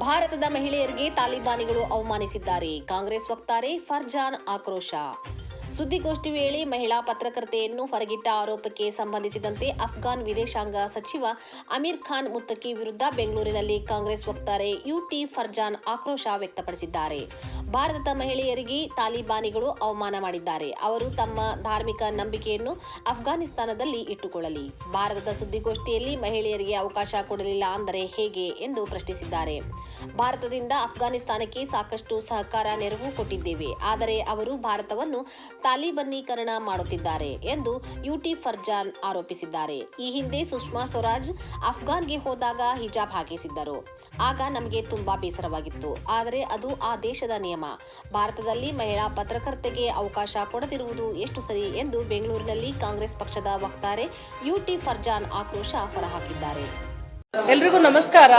ಭಾರತದ ಮಹಿಳೆಯರಿಗೆ ತಾಲಿಬಾನಿಗಳು ಅವಮಾನಿಸಿದ್ದಾರೆ. ಕಾಂಗ್ರೆಸ್ ವಕ್ತಾರೆ ಫರ್ಜಾನ್ ಆಕ್ರೋಶ. ಸುದ್ದಿಗೋಷ್ಠಿ ವೇಳೆ ಮಹಿಳಾ ಪತ್ರಕರ್ತೆಯನ್ನು ಹೊರಗಿಟ್ಟ ಆರೋಪಕ್ಕೆ ಸಂಬಂಧಿಸಿದಂತೆ ಅಫ್ಘಾನ್ ವಿದೇಶಾಂಗ ಸಚಿವ ಅಮೀರ್ ಖಾನ್ ಮುತ್ತಕಿ ವಿರುದ್ಧ ಬೆಂಗಳೂರಿನಲ್ಲಿ ಕಾಂಗ್ರೆಸ್ ವಕ್ತಾರೆ ಯುಟಿ ಫರ್ಜಾನ್ ಆಕ್ರೋಶ ವ್ಯಕ್ತಪಡಿಸಿದ್ದಾರೆ. ಭಾರತದ ಮಹಿಳೆಯರಿಗೆ ತಾಲಿಬಾನಿಗಳು ಅವಮಾನ ಮಾಡಿದ್ದಾರೆ. ಅವರು ತಮ್ಮ ಧಾರ್ಮಿಕ ನಂಬಿಕೆಯನ್ನು ಅಫ್ಘಾನಿಸ್ತಾನದಲ್ಲಿ ಇಟ್ಟುಕೊಳ್ಳಲಿ. ಭಾರತದ ಸುದ್ದಿಗೋಷ್ಠಿಯಲ್ಲಿ ಮಹಿಳೆಯರಿಗೆ ಅವಕಾಶ ಕೊಡಲಿಲ್ಲ ಅಂದರೆ ಹೇಗೆ ಎಂದು ಪ್ರಶ್ನಿಸಿದ್ದಾರೆ. ಭಾರತದಿಂದ ಅಫ್ಘಾನಿಸ್ತಾನಕ್ಕೆ ಸಾಕಷ್ಟು ಸಹಕಾರ ನೆರವು ಕೊಟ್ಟಿದ್ದೇವೆ. ಆದರೆ ಅವರು ಭಾರತವನ್ನು ತಾಲಿಬಾನೀಕರಣ ಮಾಡುತ್ತಿದ್ದಾರೆ ಎಂದು ಯುಟಿ ಫರ್ಜಾನ್ ಆರೋಪಿಸಿದ್ದಾರೆ. ಈ ಹಿಂದೆ ಸುಷ್ಮಾ ಸ್ವರಾಜ್ ಅಫ್ಘಾನ್ಗೆ ಹೋದಾಗ ಹಿಜಾಬ್ ಹಾಕಿಸಿದ್ದರು. ಆಗ ನಮಗೆ ತುಂಬಾ ಬೇಸರವಾಗಿತ್ತು. ಆದರೆ ಅದು ಆ ದೇಶದ ನಿಯಮ. ಭಾರತದಲ್ಲಿ ಮಹಿಳಾ ಪತ್ರಕರ್ತೆಗೆ ಅವಕಾಶ ಕೊಡದಿರುವುದು ಎಷ್ಟು ಸರಿ ಎಂದು ಬೆಂಗಳೂರಿನಲ್ಲಿ ಕಾಂಗ್ರೆಸ್ ಪಕ್ಷದ ವಕ್ತಾರೆ ಯುಟಿ ಫರ್ಜಾನ್ ಆಕ್ರೋಶ ಹೊರಹಾಕಿದ್ದಾರೆ. ಎಲ್ರಿಗೂ ನಮಸ್ಕಾರ.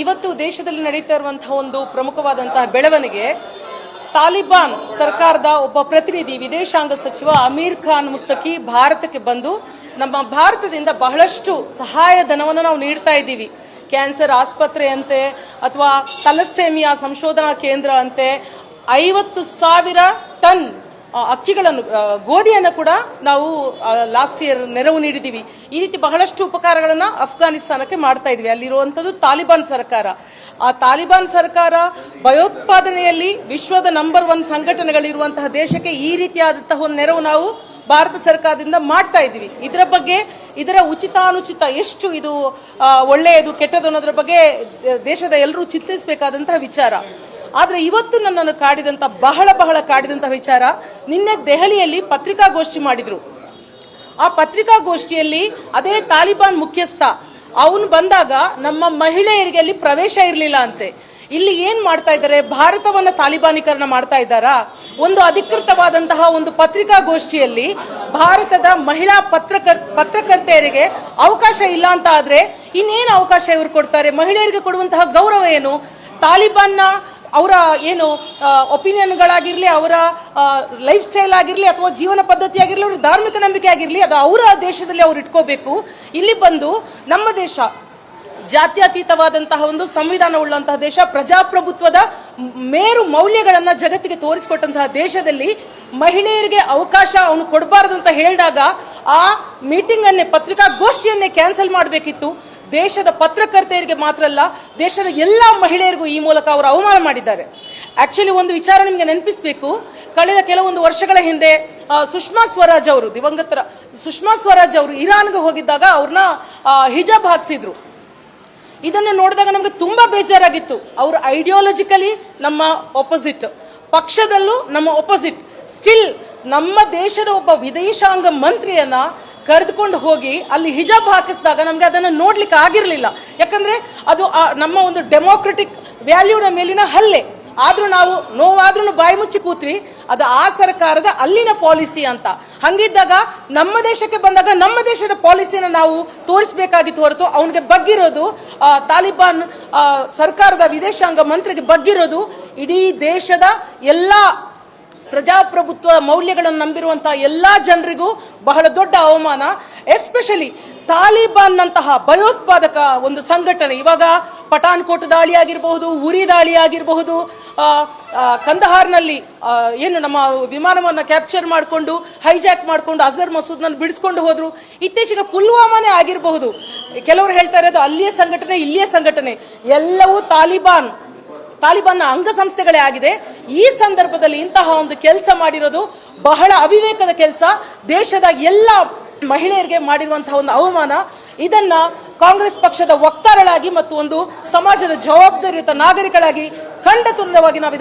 ಇವತ್ತು ದೇಶದಲ್ಲಿ ನಡೀತಾ ಇರುವಂತಹ ಒಂದು ಪ್ರಮುಖವಾದಂತಹ ಬೆಳವಣಿಗೆ, ತಾಲಿಬಾನ್ ಸರ್ಕಾರದ ಒಬ್ಬ ಪ್ರತಿನಿಧಿ ವಿದೇಶಾಂಗ ಸಚಿವ ಅಮೀರ್ ಖಾನ್ ಮುತ್ತಕಿ ಭಾರತಕ್ಕೆ ಬಂದು ನಮ್ಮ ಭಾರತದಿಂದ ಬಹಳಷ್ಟು ಸಹಾಯಧನವನ್ನು ನಾವು ನೀಡ್ತಾ ಇದ್ದೀವಿ. ಕ್ಯಾನ್ಸರ್ ಆಸ್ಪತ್ರೆ ಅಂತೆ ಅಥವಾ ಥಲಸ್ಸೇಮಿಯಾ ಸಂಶೋಧನಾ ಕೇಂದ್ರ ಅಂತೆ 50,000 ಟನ್ ಅಕ್ಕಿಗಳನ್ನು, ಗೋಧಿಯನ್ನು ಕೂಡ ನಾವು ಲಾಸ್ಟ್ ಇಯರ್ ನೆರವು ನೀಡಿದ್ದೀವಿ. ಈ ರೀತಿ ಬಹಳಷ್ಟು ಉಪಕಾರಗಳನ್ನು ಅಫ್ಘಾನಿಸ್ತಾನಕ್ಕೆ ಮಾಡ್ತಾ ಇದ್ವಿ. ಅಲ್ಲಿರುವಂಥದ್ದು ತಾಲಿಬಾನ್ ಸರ್ಕಾರ. ಆ ತಾಲಿಬಾನ್ ಸರ್ಕಾರ ಭಯೋತ್ಪಾದನೆಯಲ್ಲಿ ವಿಶ್ವದ ನಂಬರ್ 1 ಸಂಘಟನೆಗಳಿರುವಂತಹ ದೇಶಕ್ಕೆ ಈ ರೀತಿಯಾದಂತಹ ಒಂದು ನೆರವು ನಾವು ಭಾರತ ಸರ್ಕಾರದಿಂದ ಮಾಡ್ತಾ ಇದ್ವಿ. ಇದರ ಬಗ್ಗೆ, ಇದರ ಉಚಿತಾನುಚಿತ ಎಷ್ಟು ಇದು ಒಳ್ಳೆಯದು ಕೆಟ್ಟದು ಅನ್ನೋದ್ರ ಬಗ್ಗೆ ದೇಶದ ಎಲ್ಲರೂ ಚಿಂತಿಸಬೇಕಾದಂತಹ ವಿಚಾರ. ಆದರೆ ಇವತ್ತು ನನ್ನನ್ನು ಬಹಳ ಕಾಡಿದಂಥ ವಿಚಾರ, ನಿನ್ನೆ ದೆಹಲಿಯಲ್ಲಿ ಪತ್ರಿಕಾಗೋಷ್ಠಿ ಮಾಡಿದ್ರು. ಆ ಪತ್ರಿಕಾಗೋಷ್ಠಿಯಲ್ಲಿ ಅದೇ ತಾಲಿಬಾನ್ ಮುಖ್ಯಸ್ಥ ಅವನು ಬಂದಾಗ ನಮ್ಮ ಮಹಿಳೆಯರಿಗೆ ಅಲ್ಲಿ ಪ್ರವೇಶ ಇರಲಿಲ್ಲ ಅಂತೆ. ಇಲ್ಲಿ ಏನ್ ಮಾಡ್ತಾ ಇದ್ದಾರೆ, ಭಾರತವನ್ನ ತಾಲಿಬಾನೀಕರಣ ಮಾಡ್ತಾ ಇದ್ದಾರಾ? ಒಂದು ಅಧಿಕೃತವಾದಂತಹ ಒಂದು ಪತ್ರಿಕಾಗೋಷ್ಠಿಯಲ್ಲಿ ಭಾರತದ ಮಹಿಳಾ ಪತ್ರಕರ್ತೆಯರಿಗೆ ಅವಕಾಶ ಇಲ್ಲ ಅಂತ ಆದ್ರೆ ಇನ್ನೇನು ಅವಕಾಶ ಇವರು ಕೊಡ್ತಾರೆ? ಮಹಿಳೆಯರಿಗೆ ಕೊಡುವಂತಹ ಗೌರವ ಏನು? ತಾಲಿಬಾನ್ನ ಅವರ ಏನು ಒಪಿನಿಯನ್ಗಳಾಗಿರಲಿ, ಅವರ ಲೈಫ್ ಸ್ಟೈಲ್ ಆಗಿರಲಿ ಅಥವಾ ಜೀವನ ಪದ್ಧತಿ ಆಗಿರಲಿ, ಅವ್ರ ಧಾರ್ಮಿಕ ನಂಬಿಕೆ ಆಗಿರಲಿ, ಅದು ಅವರ ದೇಶದಲ್ಲಿ ಅವ್ರು ಇಟ್ಕೋಬೇಕು. ಇಲ್ಲಿ ಬಂದು ನಮ್ಮ ದೇಶ ಜಾತ್ಯತೀತವಾದಂತಹ ಒಂದು ಸಂವಿಧಾನ ಉಳ್ಳಂತಹ ದೇಶ, ಪ್ರಜಾಪ್ರಭುತ್ವದ ಮೇರು ಮೌಲ್ಯಗಳನ್ನು ಜಗತ್ತಿಗೆ ತೋರಿಸಿಕೊಟ್ಟಂತಹ ದೇಶದಲ್ಲಿ ಮಹಿಳೆಯರಿಗೆ ಅವಕಾಶ ಅವನು ಕೊಡಬಾರದು ಅಂತ ಹೇಳಿದಾಗ ಆ ಮೀಟಿಂಗ್ ಅನ್ನೇ, ಪತ್ರಿಕಾಗೋಷ್ಠಿಯನ್ನೇ ಕ್ಯಾನ್ಸಲ್ ಮಾಡಬೇಕಿತ್ತು. ದೇಶದ ಪತ್ರಕರ್ತೆಯರಿಗೆ ಮಾತ್ರ ಅಲ್ಲ, ದೇಶದ ಎಲ್ಲ ಮಹಿಳೆಯರಿಗೂ ಈ ಮೂಲಕ ಅವರು ಅವಮಾನ ಮಾಡಿದ್ದಾರೆ. ಆಕ್ಚುಲಿ ಒಂದು ವಿಚಾರ ನಿಮಗೆ ನೆನಪಿಸಬೇಕು. ಕಳೆದ ಕೆಲವೊಂದು ವರ್ಷಗಳ ಹಿಂದೆ ಸುಷ್ಮಾ ಸ್ವರಾಜ್ ಅವರು, ದಿವಂಗತರ ಸುಷ್ಮಾ ಸ್ವರಾಜ್ ಅವರು ಇರಾನ್ಗೆ ಹೋಗಿದ್ದಾಗ ಅವ್ರನ್ನ ಹಿಜಾಬ್ ಹಾಕ್ಸಿದ್ರು. ಇದನ್ನು ನೋಡಿದಾಗ ನಮಗೆ ತುಂಬಾ ಬೇಜಾರಾಗಿತ್ತು. ಅವರು ಐಡಿಯಾಲಜಿಕಲಿ ನಮ್ಮ ಒಪೋಸಿಟ್, ಪಕ್ಷದಲ್ಲೂ ನಮ್ಮ ಒಪೋಸಿಟ್. ಸ್ಟಿಲ್ ನಮ್ಮ ದೇಶದ ಒಬ್ಬ ವಿದೇಶಾಂಗ ಮಂತ್ರಿಯನ್ನ ಕರೆದುಕೊಂಡು ಹೋಗಿ ಅಲ್ಲಿ ಹಿಜಾಬ್ ಹಾಕಿಸಿದಾಗ ನಮಗೆ ಅದನ್ನು ನೋಡ್ಲಿಕ್ಕೆ ಆಗಿರಲಿಲ್ಲ. ಯಾಕಂದ್ರೆ ಅದು ನಮ್ಮ ಒಂದು ಡೆಮೋಕ್ರೆಟಿಕ್ ವ್ಯಾಲ್ಯೂನ ಮೇಲಿನ ಹಲ್ಲೆ. ಆದ್ರೂ ನಾವು ನೋವಾದ್ರೂ ಬಾಯಿ ಮುಚ್ಚಿ ಕೂತ್ವಿ. ಅದು ಆ ಸರ್ಕಾರದ ಅಲ್ಲಿನ ಪಾಲಿಸಿ ಅಂತ. ಹಂಗಿದ್ದಾಗ ನಮ್ಮ ದೇಶಕ್ಕೆ ಬಂದಾಗ ನಮ್ಮ ದೇಶದ ಪಾಲಿಸಿನ ನಾವು ತೋರಿಸಬೇಕಾಗಿತ್ತು ಹೊರತು ಅವನಿಗೆ ಬಗ್ಗಿರೋದು, ತಾಲಿಬಾನ್ ಸರ್ಕಾರದ ವಿದೇಶಾಂಗ ಮಂತ್ರಿಗೆ ಬಗ್ಗಿರೋದು ಇಡೀ ದೇಶದ ಎಲ್ಲ ಪ್ರಜಾಪ್ರಭುತ್ವ ಮೌಲ್ಯಗಳನ್ನು ನಂಬಿರುವಂತಹ ಎಲ್ಲಾ ಜನರಿಗೂ ಬಹಳ ದೊಡ್ಡ ಅವಮಾನ. ಎಸ್ಪೆಷಲಿ ತಾಲಿಬಾನ್ ನಂತಹ ಭಯೋತ್ಪಾದಕ ಒಂದು ಸಂಘಟನೆ, ಇವಾಗ ಪಠಾನ್ಕೋಟ್ ದಾಳಿ ಆಗಿರಬಹುದು, ಉರಿ ದಾಳಿ ಆಗಿರಬಹುದು, ಕಂದಹಾರ್ನಲ್ಲಿ ಏನು ನಮ್ಮ ವಿಮಾನವನ್ನು ಕ್ಯಾಪ್ಚರ್ ಮಾಡಿಕೊಂಡು ಹೈಜಾಕ್ ಮಾಡಿಕೊಂಡು ಅಜರ್ ಮಸೂದ್ನನ್ನು ಬಿಡಿಸ್ಕೊಂಡು ಹೋದ್ರು. ಇತ್ತೀಚೆಗೆ ಪುಲ್ವಾಮಾನೇ ಆಗಿರಬಹುದು. ಕೆಲವರು ಹೇಳ್ತಾ ಇರೋದು ಅಲ್ಲಿಯೇ ಸಂಘಟನೆ, ಇಲ್ಲಿಯೇ ಸಂಘಟನೆ, ಎಲ್ಲವೂ ತಾಲಿಬಾನ್ನ ಅಂಗಸಂಸ್ಥೆಗಳೇ ಆಗಿದೆ. ಈ ಸಂದರ್ಭದಲ್ಲಿ ಇಂತಹ ಒಂದು ಕೆಲಸ ಮಾಡಿರೋದು ಬಹಳ ಅವಿವೇಕದ ಕೆಲಸ. ದೇಶದ ಎಲ್ಲ ಮಹಿಳೆಯರಿಗೆ ಮಾಡಿರುವಂತಹ ಒಂದು ಅವಮಾನ. ಇದನ್ನ ಕಾಂಗ್ರೆಸ್ ಪಕ್ಷದ ವಕ್ತಾರಳಾಗಿ ಮತ್ತು ಒಂದು ಸಮಾಜದ ಜವಾಬ್ದಾರಿಯುತ ನಾಗರಿಕಳಾಗಿ ಖಂಡಿತವಾಗಿ ನಾವು